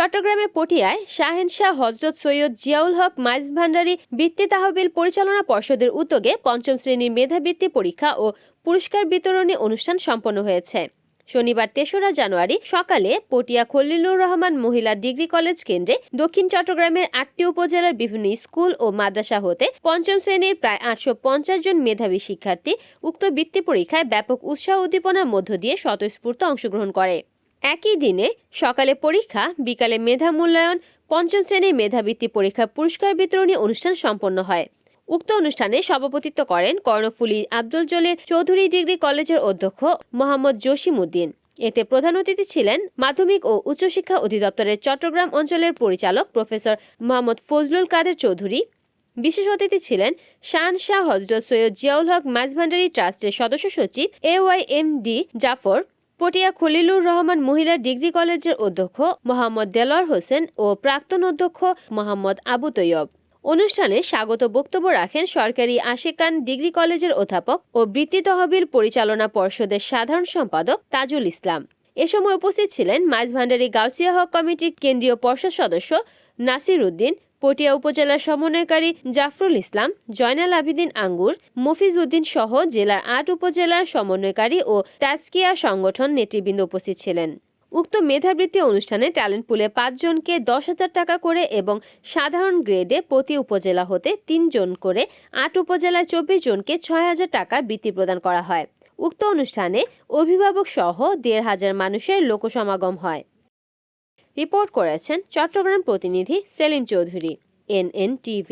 চট্টগ্রামের পটিয়ায় শাহেনশাহ হযরত সৈয়দ জিয়াউল হক মাইজভান্ডারী বৃত্তি তহবিল পরিচালনা পর্ষদের উদ্যোগে পঞ্চম শ্রেণীর মেধাবৃত্তি পরীক্ষা ও পুরস্কার বিতরণী অনুষ্ঠান সম্পন্ন হয়েছে। শনিবার ৩রা জানুয়ারি সকালে পটিয়া খলিলুর রহমান মহিলা ডিগ্রি কলেজ কেন্দ্রে দক্ষিণ চট্টগ্রামের ৮টি উপজেলার বিভিন্ন স্কুল ও মাদ্রাসা হতে পঞ্চম শ্রেণীর প্রায় ৮৫০ জন মেধাবী শিক্ষার্থী উক্ত বৃত্তি পরীক্ষায় ব্যাপক উৎসাহ উদ্দীপনার মধ্য দিয়ে স্বতঃস্ফূর্ত অংশগ্রহণ করে। একই দিনে সকালে পরীক্ষা, বিকালে মেধা মূল্যায়ন, পঞ্চম শ্রেণীর মেধাবৃত্তি পরীক্ষা পুরস্কার বিতরণী অনুষ্ঠান সম্পন্ন হয়। উক্ত অনুষ্ঠানে সভাপতিত্ব করেন কর্ণফুলী আব্দুল জলিল চৌধুরী ডিগ্রি কলেজের অধ্যক্ষ মোহাম্মদ জসিম উদ্দিন। এতে প্রধান অতিথি ছিলেন মাধ্যমিক ও উচ্চশিক্ষা অধিদপ্তরের চট্টগ্রাম অঞ্চলের পরিচালক প্রফেসর মোহাম্মদ ফজলুল কাদের চৌধুরী। বিশেষ অতিথি ছিলেন শাহেনশাহ হযরত সৈয়দ জিয়াউল হক মাইজভান্ডারী ট্রাস্টের সদস্য সচিব AYMD জাফর, পটিয়া খলিলুর রহমান মহিলা ডিগ্রি কলেজের অধ্যক্ষ মোহাম্মদ দেলোয়ার হোসেন ও প্রাক্তন অধ্যক্ষ মোহাম্মদ আবু তৈয়ব। অনুষ্ঠানে স্বাগত বক্তব্য রাখেন সরকারি আশেকান ডিগ্রি কলেজের অধ্যাপক ও বৃত্তি তহবিল পরিচালনা পর্ষদের সাধারণ সম্পাদক তাজুল ইসলাম। এ সময় উপস্থিত ছিলেন মাইজভান্ডারী গাউসিয়া হক কমিটির কেন্দ্রীয় পর্ষদ সদস্য নাসির উদ্দিন, পটিয়া উপজেলার সমন্বয়কারী জাফরুল ইসলাম, জয়নাল আবেদিন আঙ্গুর, মফিজ উদ্দিন সহ জেলার ৮ উপজেলার সমন্বয়কারী ও তাজকিয়া সংগঠন নেতৃবৃন্দ উপস্থিত ছিলেন। উক্ত মেধাবৃত্তি অনুষ্ঠানে ট্যালেন্ট পুলে ৫ জনকে ১০,০০০ টাকা করে এবং সাধারণ গ্রেডে প্রতি উপজেলা হতে ৩ জন করে ৮ উপজেলায় ২৪ জনকে ৬,০০০ টাকা বৃত্তি প্রদান করা হয়। উক্ত অনুষ্ঠানে অভিভাবক সহ ১৫০০ মানুষের লোকসমাগম হয়। রিপোর্ট করেছেন চট্টগ্রাম প্রতিনিধি সেলিম চৌধুরী, NNTV।